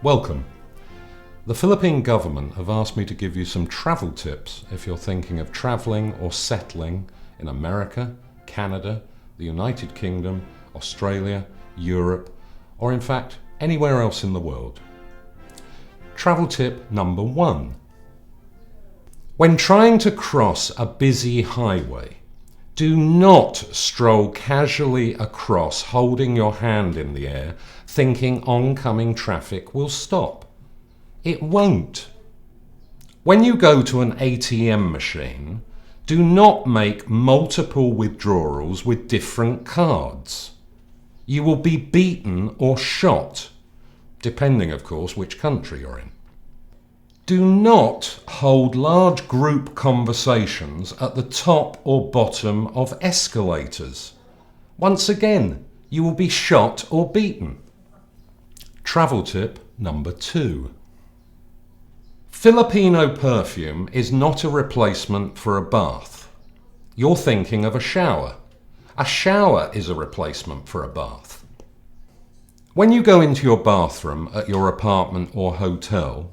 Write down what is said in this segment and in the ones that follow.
Welcome. The Philippine government have asked me to give you some travel tips if you're thinking of travelling or settling in America, Canada, the United Kingdom, Australia, Europe, or in fact anywhere else in the world. Travel tip number 1. When trying to cross a busy highway, do not stroll casually across holding your hand in the air thinking oncoming traffic will stop. It won't. When you go to an ATM machine, do not make multiple withdrawals with different cards. You will be beaten or shot, depending of course which country you're in. Do not hold large group conversations at the top or bottom of escalators. Once again, you will be shot or beaten. Travel tip number 2. Filipino perfume is not a replacement for a bath. You're thinking of a shower. A shower is a replacement for a bath. When you go into your bathroom at your apartment or hotel,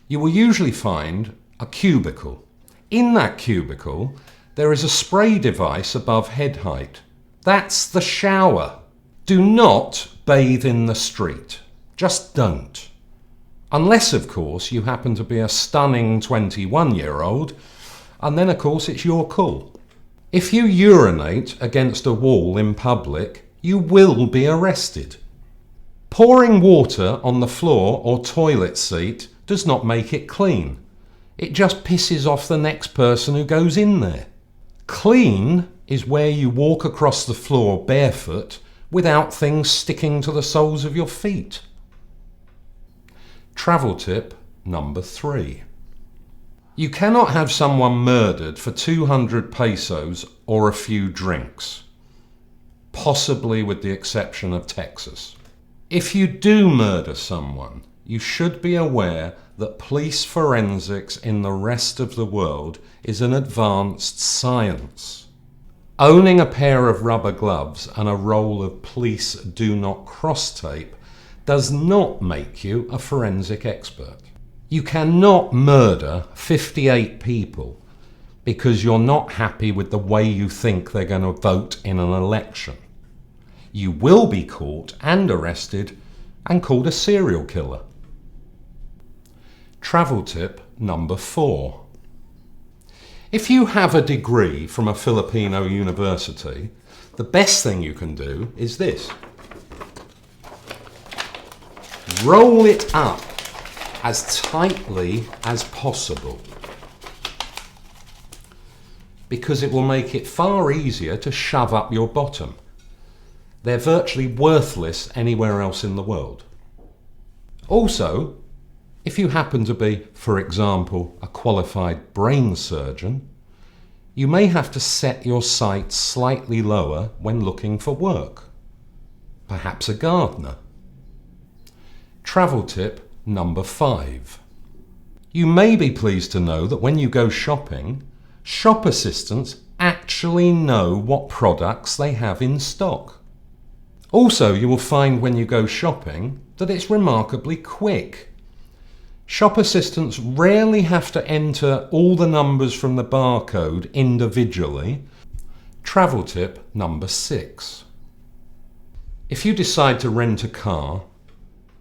you will usually find a cubicle. In that cubicle, there is a spray device above head height. That's the shower. Do not bathe in the street. Just don't. Unless, of course, you happen to be a stunning 21-year-old, and then, of course, it's your call. If you urinate against a wall in public, you will be arrested. Pouring water on the floor or toilet seat does not make it clean. It just pisses off the next person who goes in there. Clean is where you walk across the floor barefoot without things sticking to the soles of your feet. Travel tip number 3. You cannot have someone murdered for 200 pesos or a few drinks, possibly with the exception of Texas. If you do murder someone, you should be aware that police forensics in the rest of the world is an advanced science. Owning a pair of rubber gloves and a roll of police do not cross tape does not make you a forensic expert. You cannot murder 58 people because you're not happy with the way you think they're going to vote in an election. You will be caught and arrested and called a serial killer. Travel tip number 4. If you have a degree from a Filipino university, the best thing you can do is this. Roll it up as tightly as possible, because it will make it far easier to shove up your bottom. They're virtually worthless anywhere else in the world. Also, if you happen to be, for example, a qualified brain surgeon, you may have to set your sights slightly lower when looking for work. Perhaps a gardener. Travel tip number 5. You may be pleased to know that when you go shopping, shop assistants actually know what products they have in stock. Also, you will find when you go shopping that it's remarkably quick. Shop assistants rarely have to enter all the numbers from the barcode individually. Travel tip number 6. If you decide to rent a car,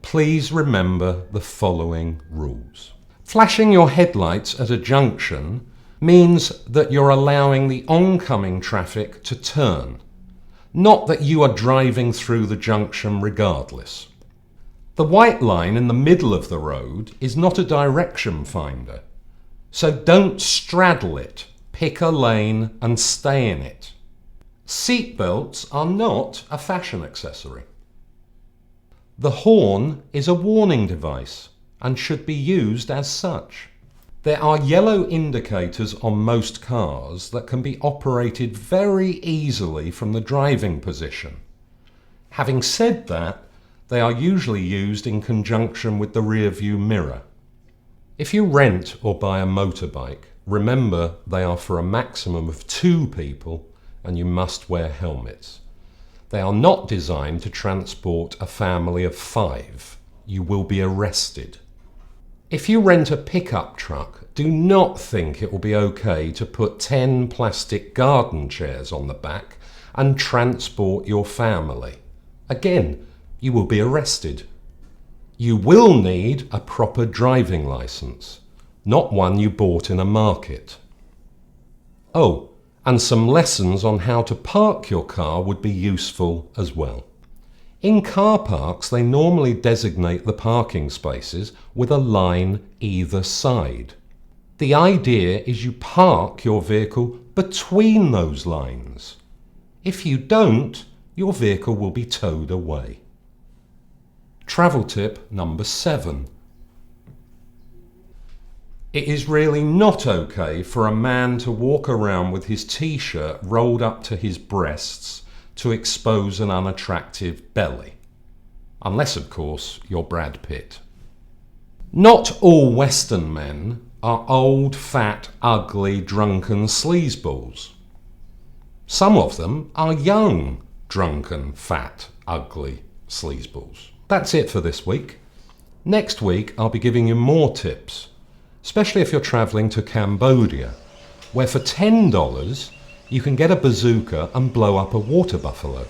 please remember the following rules. Flashing your headlights at a junction means that you're allowing the oncoming traffic to turn, not that you are driving through the junction regardless. The white line in the middle of the road is not a direction finder, so don't straddle it. Pick a lane and stay in it. Seatbelts are not a fashion accessory. The horn is a warning device and should be used as such. There are yellow indicators on most cars that can be operated very easily from the driving position. Having said that, they are usually used in conjunction with the rear view mirror. If you rent or buy a motorbike, remember they are for a maximum of 2 people and you must wear helmets. They are not designed to transport a family of 5. you will be arrested. If you rent a pickup truck, do not think it will be okay to put 10 plastic garden chairs on the back and transport your family. Again, you will be arrested. You will need a proper driving licence, not one you bought in a market. Oh, and some lessons on how to park your car would be useful as well. In car parks, they normally designate the parking spaces with a line either side. The idea is you park your vehicle between those lines. If you don't, your vehicle will be towed away. Travel tip number 7. It is really not okay for a man to walk around with his t-shirt rolled up to his breasts to expose an unattractive belly. Unless, of course, you're Brad Pitt. Not all Western men are old, fat, ugly, drunken sleazeballs. Some of them are young, drunken, fat, ugly sleazeballs. That's it for this week. Next week I'll be giving you more tips, especially if you're travelling to Cambodia, where for $10 you can get a bazooka and blow up a water buffalo.